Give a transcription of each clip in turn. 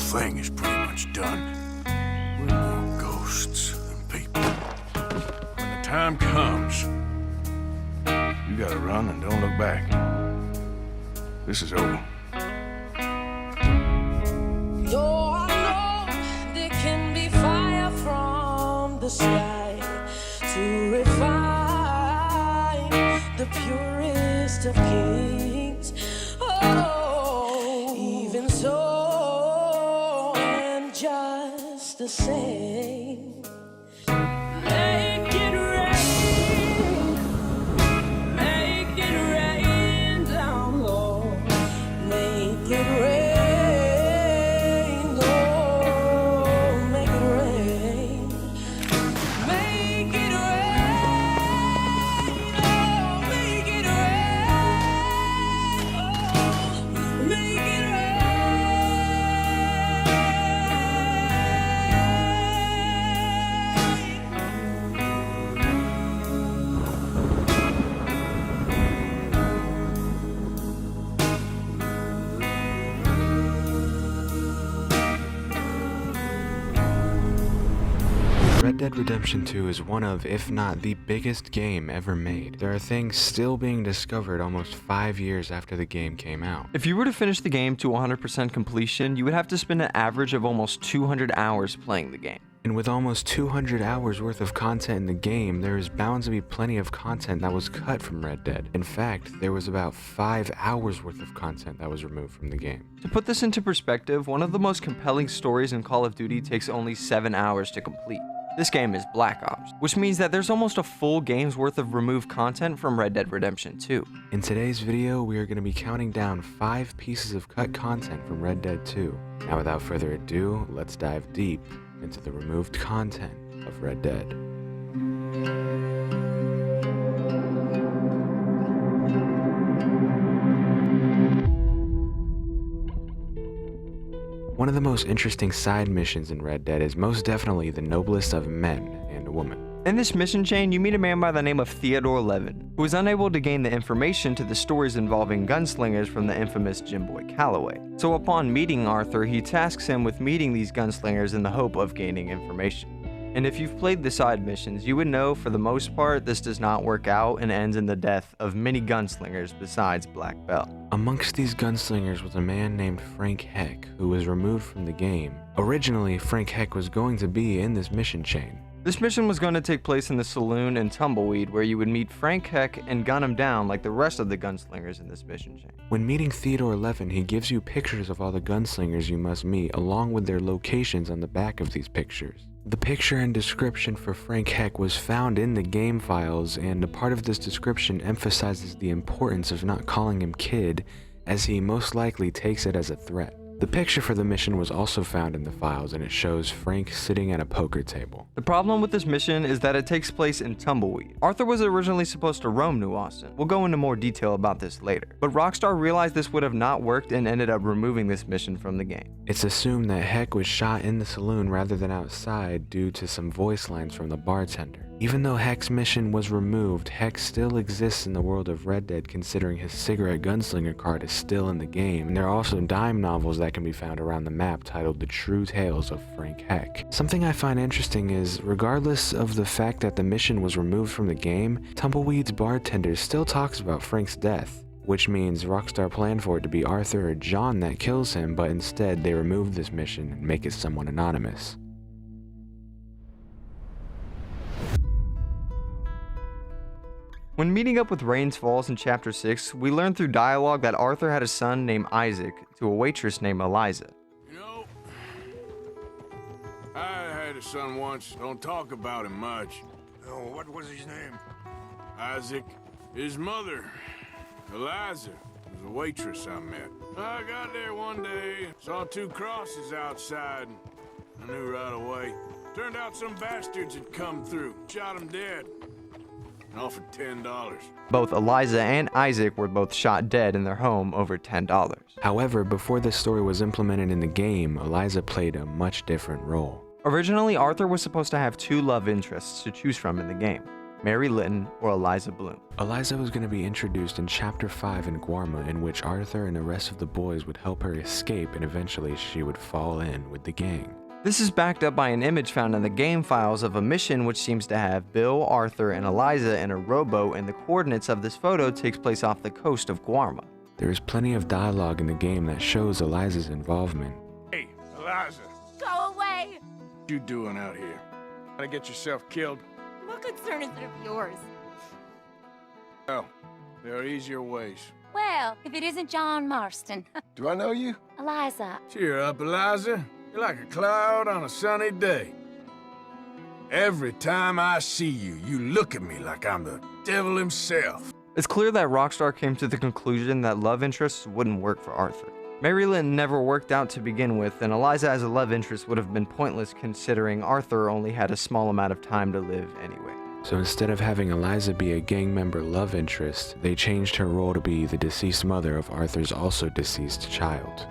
thing is pretty much done. We're more ghosts than people. When the time comes, you gotta run and don't look back. This is over. Though I know there can be fire from the sky to refine the purest of kings. Oh, even so, and just the same. Make it rain, make it rain down low, make it rain, oh, make it rain, make it rain, oh, make it rain, oh, make it rain. Red Dead Redemption 2 is one of, if not the biggest game ever made. There are things still being discovered almost 5 years after the game came out. If you were to finish the game to 100% completion, you would have to spend an average of almost 200 hours playing the game. And with almost 200 hours worth of content in the game, there is bound to be plenty of content that was cut from Red Dead. In fact, there was about 5 hours worth of content that was removed from the game. To put this into perspective, one of the most compelling stories in Call of Duty takes only 7 hours to complete. This game is Black Ops, which means that there's almost a full game's worth of removed content from Red Dead Redemption 2. In today's video, we are going to be counting down 5 pieces of cut content from Red Dead 2. Now without further ado, let's dive deep into the removed content of Red Dead. One of the most interesting side missions in Red Dead is most definitely the noblest of men and a woman. In this mission chain, you meet a man by the name of Theodore Levin, who is unable to gain the information to the stories involving gunslingers from the infamous Jim Boy Calloway. So upon meeting Arthur, he tasks him with meeting these gunslingers in the hope of gaining information. And if you've played the side missions, you would know for the most part this does not work out and ends in the death of many gunslingers besides Black Belt. Amongst these gunslingers was a man named Frank Heck, who was removed from the game. Originally, Frank Heck was going to be in this mission chain. This mission was going to take place in the saloon in Tumbleweed, where you would meet Frank Heck and gun him down like the rest of the gunslingers in this mission chain. When meeting Theodore Levin, he gives you pictures of all the gunslingers you must meet, along with their locations on the back of these pictures. The picture and description for Frank Heck was found in the game files, and a part of this description emphasizes the importance of not calling him Kid, as he most likely takes it as a threat. The picture for the mission was also found in the files, and it shows Frank sitting at a poker table. The problem with this mission is that it takes place in Tumbleweed. Arthur was originally supposed to roam New Austin. We'll go into more detail about this later. But Rockstar realized this would have not worked and ended up removing this mission from the game. It's assumed that Heck was shot in the saloon rather than outside due to some voice lines from the bartender. Even though Heck's mission was removed, Heck still exists in the world of Red Dead, considering his cigarette gunslinger card is still in the game, and there are also dime novels that can be found around the map titled The True Tales of Frank Heck. Something I find interesting is, regardless of the fact that the mission was removed from the game, Tumbleweed's bartender still talks about Frank's death, which means Rockstar planned for it to be Arthur or John that kills him, but instead they remove this mission and make it someone anonymous. When meeting up with Rains Falls in Chapter 6, we learn through dialogue that Arthur had a son named Isaac to a waitress named Eliza. You know, I had a son once. Don't talk about him much. Oh, what was his name? Isaac. His mother, Eliza, was a waitress I met. I got there one day, saw 2 crosses outside. I knew right away. Turned out some bastards had come through, shot him dead, and offered $10. Both Eliza and Isaac were both shot dead in their home over $10. However, before this story was implemented in the game, Eliza played a much different role. Originally, Arthur was supposed to have 2 love interests to choose from in the game. Mary Linton, or Eliza Bloom. Eliza was going to be introduced in Chapter 5 in Guarma, in which Arthur and the rest of the boys would help her escape, and eventually she would fall in with the gang. This is backed up by an image found in the game files of a mission which seems to have Bill, Arthur, and Eliza in a rowboat, and the coordinates of this photo takes place off the coast of Guarma. There is plenty of dialogue in the game that shows Eliza's involvement. Hey, Eliza, Go away! what you doing out here? Gonna get yourself killed? What concern is it of yours? Oh, there are easier ways. Well, if it isn't John Marston. Do I know you? Eliza, Cheer up, Eliza. You're like a cloud on a sunny day. Every time I see you, you look at me like I'm the devil himself. It's clear that Rockstar came to the conclusion that love interests wouldn't work for Arthur. Mary Linton never worked out to begin with, and Eliza as a love interest would have been pointless considering Arthur only had a small amount of time to live anyway. So instead of having Eliza be a gang member love interest, they changed her role to be the deceased mother of Arthur's also deceased child.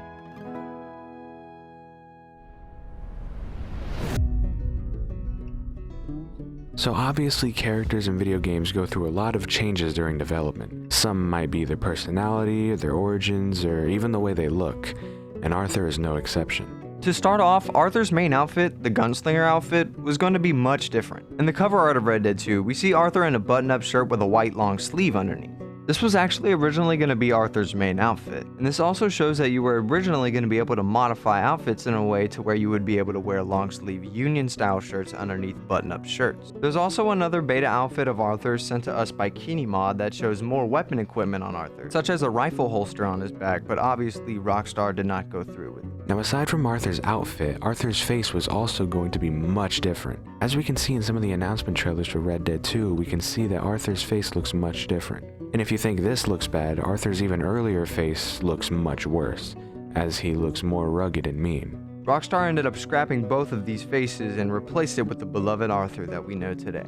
So obviously characters in video games go through a lot of changes during development. Some might be their personality, their origins, or even the way they look, and Arthur is no exception. To start off, Arthur's main outfit, the gunslinger outfit, was going to be much different. In the cover art of Red Dead 2, we see Arthur in a button-up shirt with a white long sleeve underneath. This was actually originally going to be Arthur's main outfit, and this also shows that you were originally going to be able to modify outfits in a way to where you would be able to wear long-sleeve Union-style shirts underneath button-up shirts. There's also another beta outfit of Arthur's sent to us by KiniMod that shows more weapon equipment on Arthur, such as a rifle holster on his back, but obviously Rockstar did not go through with it. Now aside from Arthur's outfit, Arthur's face was also going to be much different. As we can see in some of the announcement trailers for Red Dead 2, we can see that Arthur's face looks much different. And if you think this looks bad, Arthur's even earlier face looks much worse, as he looks more rugged and mean. Rockstar ended up scrapping both of these faces and replaced it with the beloved Arthur that we know today.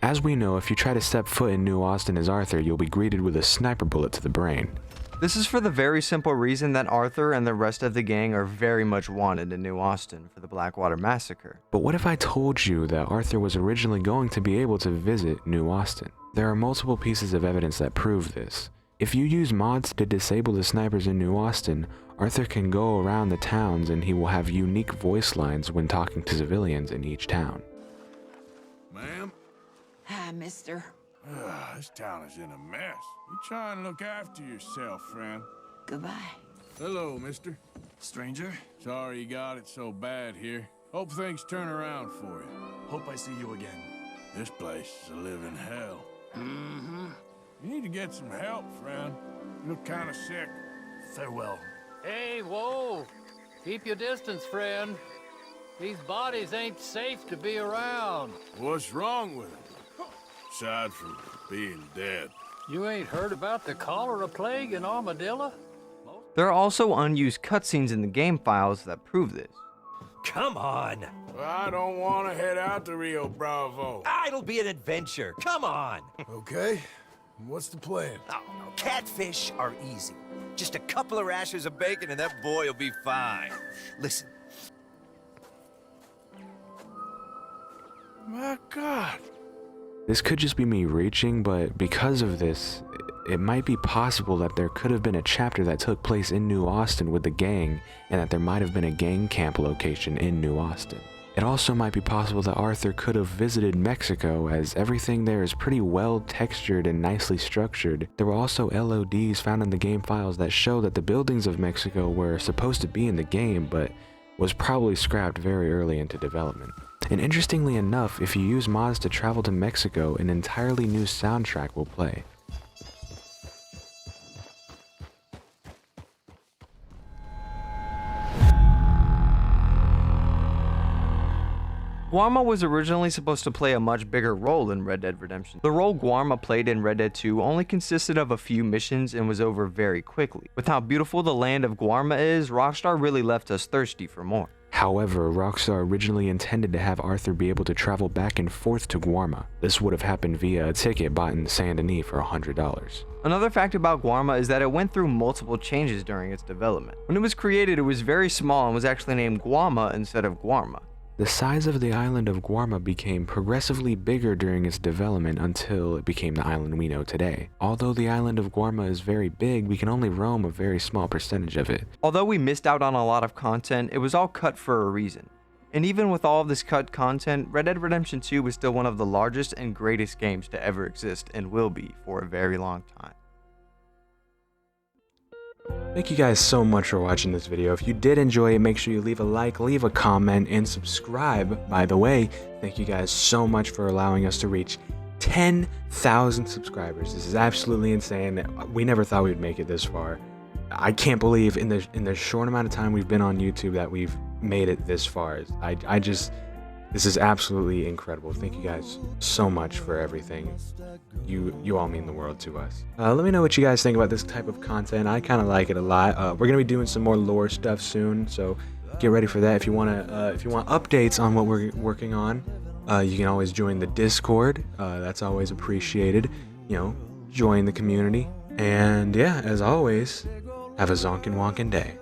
As we know, if you try to step foot in New Austin as Arthur, you'll be greeted with a sniper bullet to the brain. This is for the very simple reason that Arthur and the rest of the gang are very much wanted in New Austin for the Blackwater Massacre. But what if I told you that Arthur was originally going to be able to visit New Austin? There are multiple pieces of evidence that prove this. If you use mods to disable the snipers in New Austin, Arthur can go around the towns and he will have unique voice lines when talking to civilians in each town. Ma'am? Hi, mister. This town is in a mess. You try and look after yourself, friend. Goodbye. Hello, mister. Stranger? Sorry you got it so bad here. Hope things turn around for you. Hope I see you again. This place is a living hell. Mm-hmm. You need to get some help, friend. You look kind of sick. Farewell. Hey, whoa! Keep your distance, friend. These bodies ain't safe to be around. What's wrong with him? Aside from being dead. You ain't heard about the cholera plague in Armadillo? There are also unused cutscenes in the game files that prove this. Come on. Well, I don't want to head out to Rio Bravo. It'll be an adventure. Come on. Okay. What's the plan? Oh, no. Catfish are easy. Just a couple of rashers of bacon and that boy will be fine. Listen. My God. This could just be me reaching, but because of this, it might be possible that there could have been a chapter that took place in New Austin with the gang, and that there might have been a gang camp location in New Austin. It also might be possible that Arthur could have visited Mexico, as everything there is pretty well textured and nicely structured. There were also LODs found in the game files that show that the buildings of Mexico were supposed to be in the game, but was probably scrapped very early into development. And interestingly enough, if you use mods to travel to Mexico, an entirely new soundtrack will play. Guarma was originally supposed to play a much bigger role in Red Dead Redemption. The role Guarma played in Red Dead 2 only consisted of a few missions and was over very quickly. With how beautiful the land of Guarma is, Rockstar really left us thirsty for more. However, Rockstar originally intended to have Arthur be able to travel back and forth to Guarma. This would have happened via a ticket bought in Saint Denis for $100. Another fact about Guarma is that it went through multiple changes during its development. When it was created, it was very small and was actually named Guarma instead of Guarma. The size of the island of Guarma became progressively bigger during its development until it became the island we know today. Although the island of Guarma is very big, we can only roam a very small percentage of it. Although we missed out on a lot of content, it was all cut for a reason. And even with all of this cut content, Red Dead Redemption 2 was still one of the largest and greatest games to ever exist and will be for a very long time. Thank you guys so much for watching this video. If you did enjoy it, make sure you leave a like, leave a comment, and subscribe. By the way, thank you guys so much for allowing us to reach 10,000 subscribers. This is absolutely insane. We never thought we'd make it this far. I can't believe in the short amount of time we've been on YouTube that we've made it this far. This is absolutely incredible. Thank you guys so much for everything. You all mean the world to us. Let me know what you guys think about this type of content. I kind of like it a lot. We're gonna be doing some more lore stuff soon, so get ready for that. If you want updates on what we're working on, you can always join the Discord. That's always appreciated. You know, join the community. And yeah, as always, have a zonkin' wonkin' day.